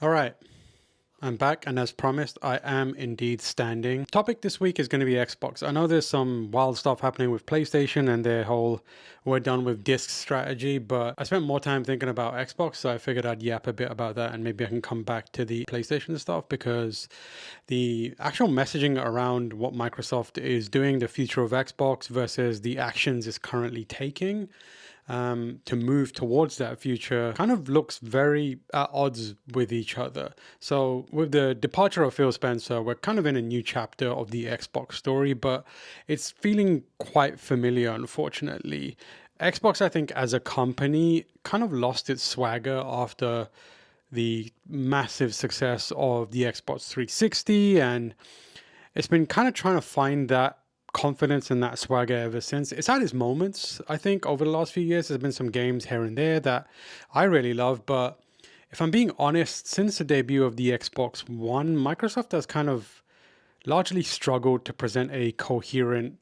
All right, I'm back, and as promised, I am indeed standing. Topic this week is going to be Xbox. I know there's some wild stuff happening with PlayStation and their whole we're done with disc strategy, but I spent more time thinking about Xbox, so I figured I'd yap a bit about that and maybe I can come back to the PlayStation stuff because the actual messaging around what Microsoft is doing, the future of Xbox versus the actions it's currently taking to move towards that future kind of looks very at odds with each other. So, with the departure of Phil Spencer, we're kind of in a new chapter of the Xbox story, but it's feeling quite familiar, unfortunately. Xbox, I think, as a company, kind of lost its swagger after the massive success of the Xbox 360, and it's been kind of trying to find that confidence and that swagger ever since. It's had its moments, I think, over the last few years. There's been some games here and there that I really love, but if I'm being honest, since the debut of the Xbox One, Microsoft has kind of largely struggled to present a coherent,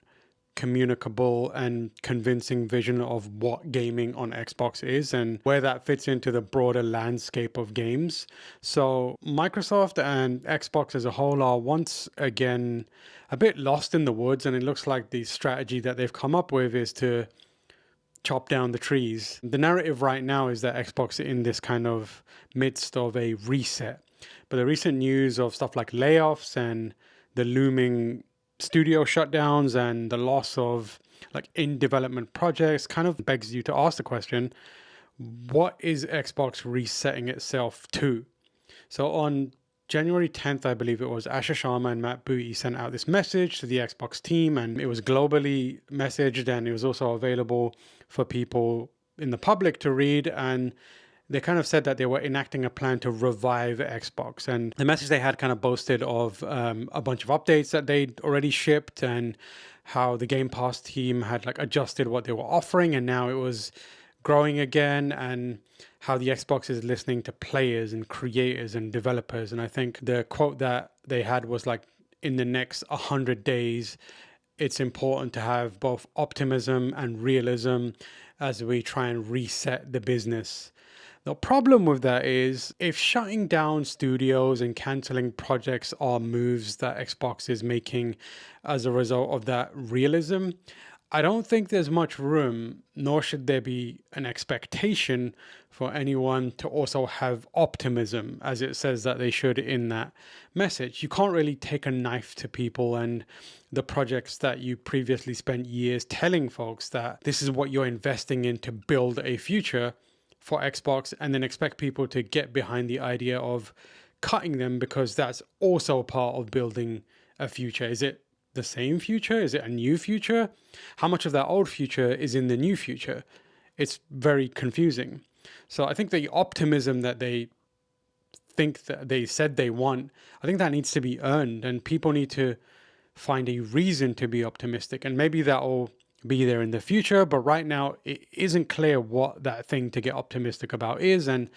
communicable and convincing vision of what gaming on Xbox is and where that fits into the broader landscape of games. So, Microsoft and Xbox as a whole are once again a bit lost in the woods, and it looks like the strategy that they've come up with is to chop down the trees. The narrative right now is that Xbox is in this kind of midst of a reset. But the recent news of stuff like layoffs and the looming studio shutdowns and the loss of like in development projects kind of begs you to ask the question, what is Xbox resetting itself to? So on January 10th, I believe it was, Asher Sharma and Matt Booty sent out this message to the Xbox team, and it was globally messaged and it was also available for people in the public to read. And they kind of said that they were enacting a plan to revive Xbox. And the message they had kind of boasted of a bunch of updates that they'd already shipped and how the Game Pass team had like adjusted what they were offering, and now it was growing again, and how the Xbox is listening to players and creators and developers. And I think the quote that they had was like, in the next 100 days, it's important to have both optimism and realism as we try and reset the business. The problem with that is if shutting down studios and canceling projects are moves that Xbox is making as a result of that realism, I don't think there's much room, nor should there be an expectation for anyone to also have optimism, as it says that they should in that message. You can't really take a knife to people and the projects that you previously spent years telling folks that this is what you're investing in to build a future for Xbox, and then expect people to get behind the idea of cutting them because that's also part of building a future. Is it the same future? Is it a new future? How much of that old future is in the new future? It's very confusing. So I think the optimism that they think that they said they want, I think that needs to be earned, and people need to find a reason to be optimistic. And maybe that'll be there in the future, but right now it isn't clear what that thing to get optimistic about is, and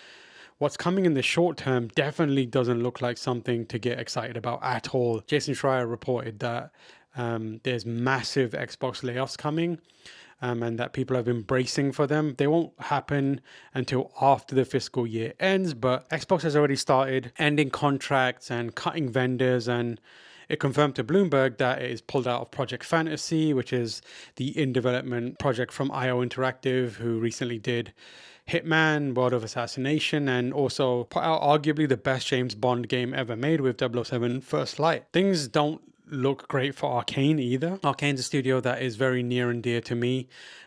what's coming in the short term definitely doesn't look like something to get excited about at all. Jason Schreier reported that there's massive Xbox layoffs coming, and that people have been bracing for them. They won't happen until after the fiscal year ends, but Xbox has already started ending contracts and cutting vendors, and it confirmed to Bloomberg that it is pulled out of Project Fantasy, which is the in-development project from IO Interactive, who recently did Hitman, World of Assassination, and also put out arguably the best James Bond game ever made with 007 First Light. Things don't look great for Arcane either. Arcane's a studio that is very near and dear to me.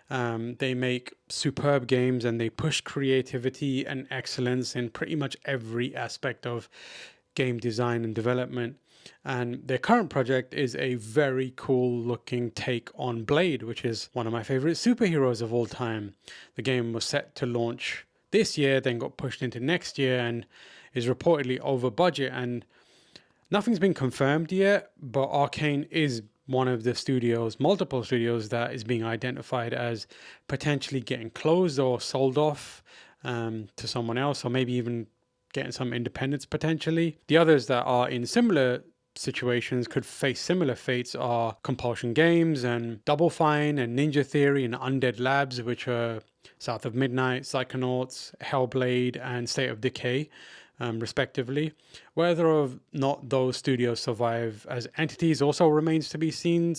They make superb games and they push creativity and excellence in pretty much every aspect of game design and development. And their current project is a very cool looking take on Blade, which is one of my favorite superheroes of all time. The game was set to launch this year, then got pushed into next year, and is reportedly over budget. And nothing's been confirmed yet, but Arcane is one of the studios, multiple studios, that is being identified as potentially getting closed or sold off to someone else, or maybe even getting some independence potentially. The others that are in similar situations could face similar fates are Compulsion Games and Double Fine and Ninja Theory and Undead Labs, which are South of Midnight, Psychonauts, Hellblade, and State of Decay. respectively. Whether or not those studios survive as entities also remains to be seen,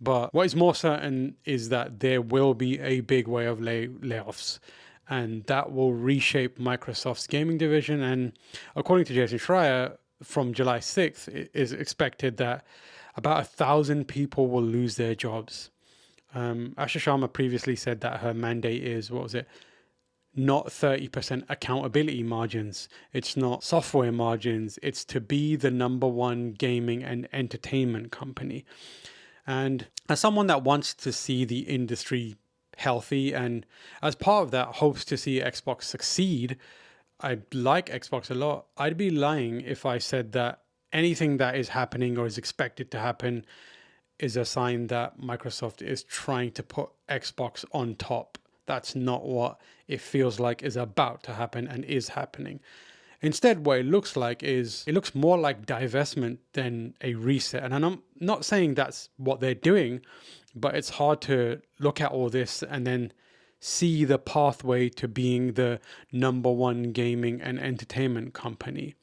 but what is more certain is that there will be a big wave of layoffs, and that will reshape Microsoft's gaming division. And according to Jason Schreier, from July 6th, it is expected that about 1,000 people will lose their jobs. Asha Sharma previously said that her mandate is, what was it, not 30% accountability margins. It's not software margins. It's to be the number one gaming and entertainment company. And as someone that wants to see the industry healthy and as part of that hopes to see Xbox succeed, I like Xbox a lot. I'd be lying if I said that anything that is happening or is expected to happen is a sign that Microsoft is trying to put Xbox on top. That's not what it feels like is about to happen and is happening. Instead, what it looks like is it looks more like divestment than a reset. And I'm not saying that's what they're doing, but it's hard to look at all this and then see the pathway to being the number one gaming and entertainment company.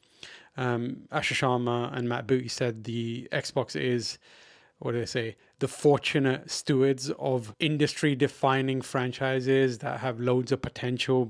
Asha Sharma and Matt Booty said the Xbox is, what do they say, the fortunate stewards of industry defining franchises that have loads of potential,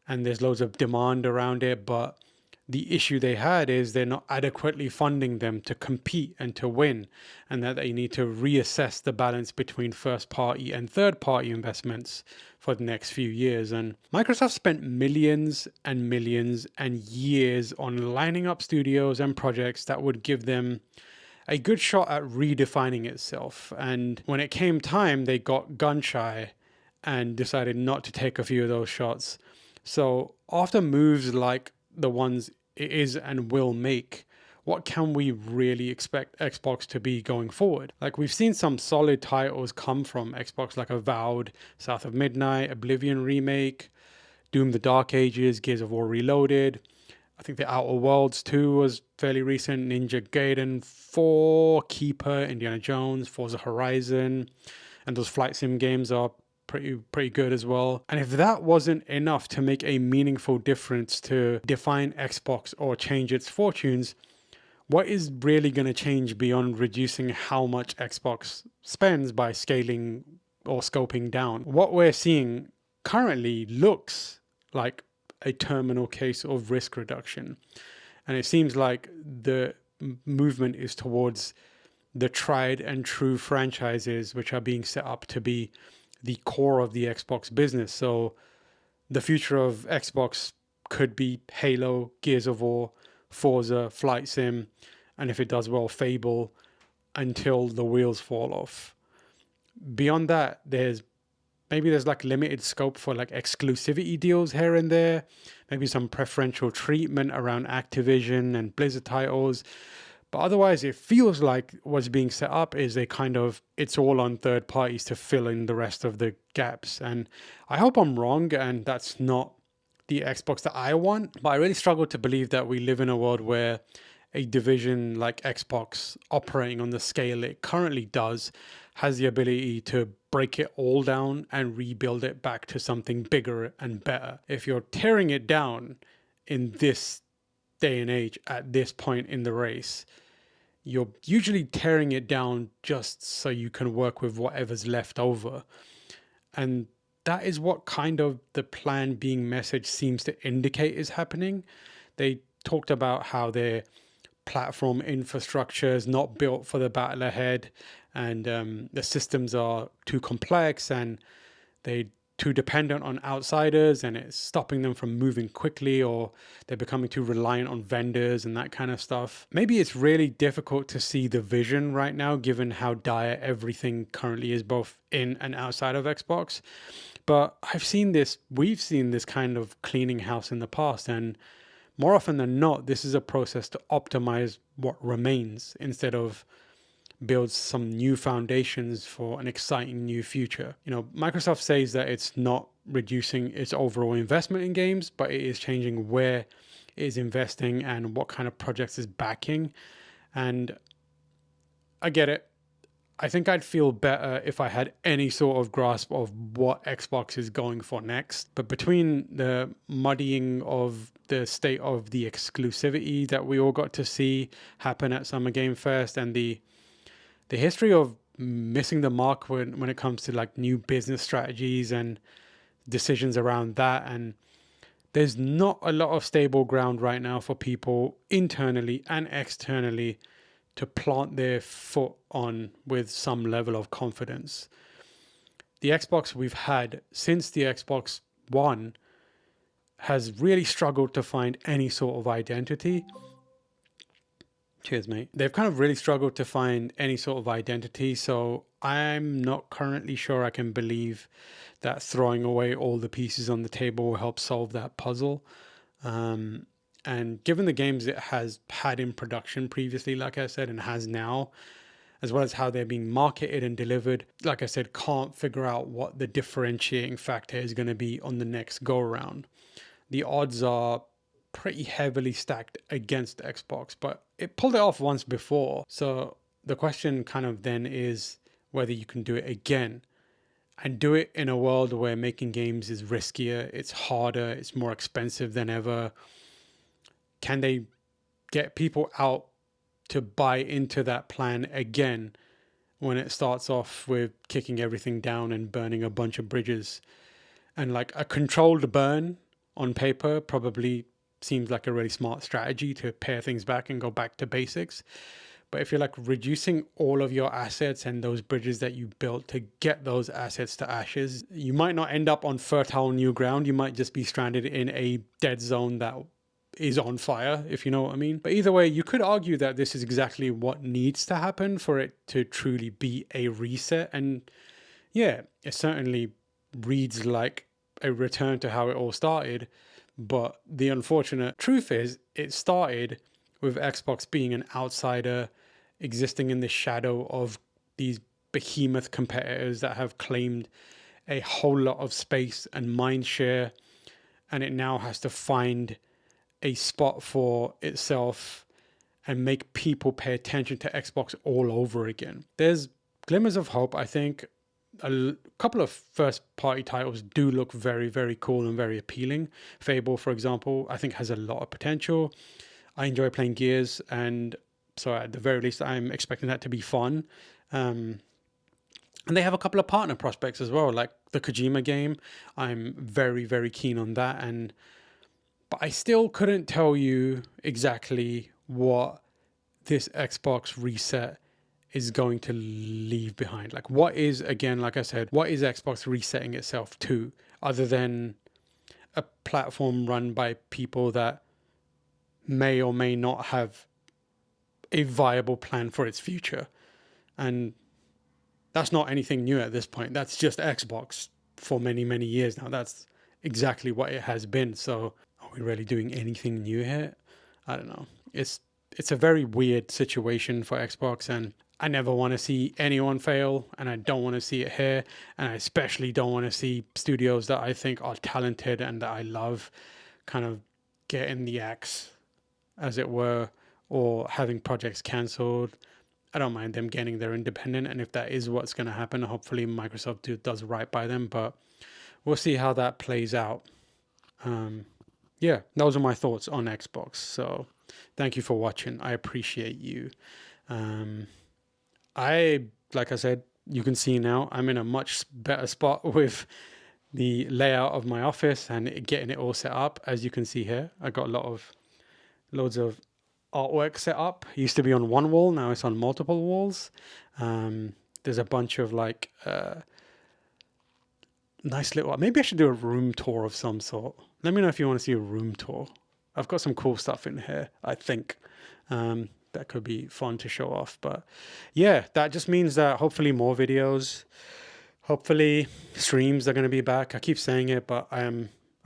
and there's loads of demand around it, but the issue they had is they're not adequately funding them to compete and to win, and that they need to reassess the balance between first party and third party investments for the next few years. And Microsoft spent millions and millions and years on lining up studios and projects that would give them a good shot at redefining itself. And when it came time, they got gun shy and decided not to take a few of those shots. So after moves like the ones it is and will make, what can we really expect Xbox to be going forward? Like, we've seen some solid titles come from Xbox, like Avowed, South of Midnight, Oblivion Remake, Doom the Dark Ages, Gears of War Reloaded. I think the Outer Worlds 2 was fairly recent, Ninja Gaiden 4, Keeper, Indiana Jones, Forza Horizon, and those flight sim games are pretty good as well. And if that wasn't enough to make a meaningful difference to define Xbox or change its fortunes, what is really going to change beyond reducing how much Xbox spends by scaling or scoping down? What we're seeing currently looks like a terminal case of risk reduction. And it seems like the movement is towards the tried and true franchises which are being set up to be the core of the Xbox business. So the future of Xbox could be Halo, Gears of War, Forza, Flight Sim, and if it does well, Fable, until the wheels fall off. Beyond that, there's like limited scope for like exclusivity deals here and there, maybe some preferential treatment around Activision and Blizzard titles. But otherwise, it feels like what's being set up is it's all on third parties to fill in the rest of the gaps. And I hope I'm wrong and that's not the Xbox that I want. But I really struggle to believe that we live in a world where a division like Xbox, operating on the scale it currently does, has the ability to break it all down and rebuild it back to something bigger and better. If you're tearing it down in this day and age at this point in the race, you're usually tearing it down just so you can work with whatever's left over. And that is what kind of the plan being message seems to indicate is happening. They talked about how their platform infrastructure is not built for the battle ahead, and the systems are too complex and they're too dependent on outsiders, and it's stopping them from moving quickly, or they're becoming too reliant on vendors and that kind of stuff. Maybe it's really difficult to see the vision right now, given how dire everything currently is, both in and outside of Xbox. But we've seen this kind of cleaning house in the past, and more often than not, this is a process to optimize what remains instead of build some new foundations for an exciting new future. Microsoft says that it's not reducing its overall investment in games, but it is changing where it is investing and what kind of projects is backing. And I get it. I think I'd feel better if I had any sort of grasp of what Xbox is going for next. But between the muddying of the state of the exclusivity that we all got to see happen at Summer Game Fest, and the history of missing the mark when it comes to like new business strategies and decisions around that. And there's not a lot of stable ground right now for people internally and externally to plant their foot on with some level of confidence. The Xbox we've had since the Xbox One has really struggled to find any sort of identity. Cheers, mate. They've kind of really struggled to find any sort of identity. So I'm not currently sure I can believe that throwing away all the pieces on the table will help solve that puzzle. And given the games it has had in production previously, like I said, and has now, as well as how they're being marketed and delivered, like I said, can't figure out what the differentiating factor is going to be on the next go around. The odds are pretty heavily stacked against Xbox, but it pulled it off once before. So the question kind of then is whether you can do it again, and do it in a world where making games is riskier, it's harder, it's more expensive than ever. Can they get people out to buy into that plan again when it starts off with kicking everything down and burning a bunch of bridges? And like a controlled burn on paper probably seems like a really smart strategy to pare things back and go back to basics. But if you're like reducing all of your assets and those bridges that you built to get those assets to ashes, you might not end up on fertile new ground. You might just be stranded in a dead zone that is on fire, if you know what I mean. But either way, you could argue that this is exactly what needs to happen for it to truly be a reset. And yeah, it certainly reads like a return to how it all started. But the unfortunate truth is it started with Xbox being an outsider, existing in the shadow of these behemoth competitors that have claimed a whole lot of space and mind share. And it now has to find a spot for itself and make people pay attention to Xbox all over again. There's glimmers of hope. I think a couple of first party titles do look very, very cool and very appealing. Fable, for example, I think has a lot of potential. I enjoy playing Gears, and so at the very least, I'm expecting that to be fun. And they have a couple of partner prospects as well, like the Kojima game. I'm very, very keen on that. But I still couldn't tell you exactly what this Xbox reset is going to leave behind. Like, what is, again, like I said, what is Xbox resetting itself to, other than a platform run by people that may or may not have a viable plan for its future? And that's not anything new at this point. That's just Xbox for many, many years now. That's exactly what it has been. So are we really doing anything new here? I don't know. It's a very weird situation for Xbox, and I never want to see anyone fail, and I don't want to see it here. And I especially don't want to see studios that I think are talented and that I love kind of getting the axe, as it were, or having projects cancelled. I don't mind them getting their independent, and if that is what's going to happen, hopefully Microsoft does right by them, but we'll see how that plays out. Yeah, those are my thoughts on Xbox. So thank you for watching. I appreciate you. Like I said, you can see now I'm in a much better spot with the layout of my office and getting it all set up. As you can see here, I got loads of artwork set up. It used to be on one wall, now it's on multiple walls. There's a bunch of like nice little, maybe I should do a room tour of some sort. Let me know if you want to see a room tour. I've got some cool stuff in here, I think. That could be fun to show off. But yeah, that just means that hopefully more videos, hopefully streams are going to be back. I keep saying it, but I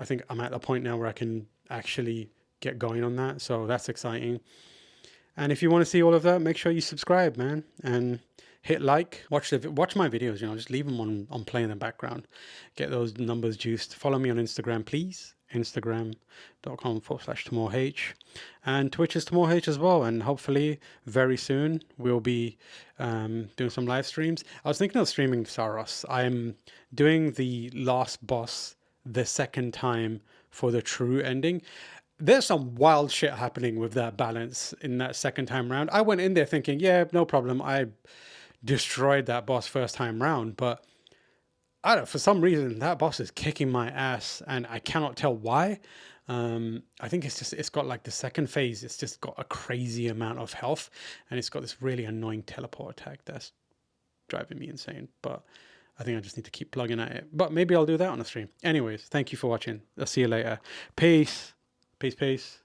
think I'm at the point now where I can actually get going on that. So that's exciting. And if you want to see all of that, make sure you subscribe, man, and hit like, watch my videos, just leave them on play in the background, get those numbers juiced. Follow me on Instagram, please. Instagram.com/TamoorH, and Twitch is TamoorH as well. And hopefully very soon we'll be doing some live streams. I was thinking of streaming Saros. I'm doing the last boss the second time for the true ending. there's some wild shit happening with that balance in that second time round. I went in there thinking, yeah, no problem. I destroyed that boss first time round, but I don't, for some reason that boss is kicking my ass, and I cannot tell why. I think it's got like the second phase. It's just got a crazy amount of health, and it's got this really annoying teleport attack that's driving me insane. But I think I just need to keep plugging at it. But maybe I'll do that on a stream. Anyways, thank you for watching. I'll see you later. Peace. Peace. Peace.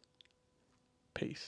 Peace.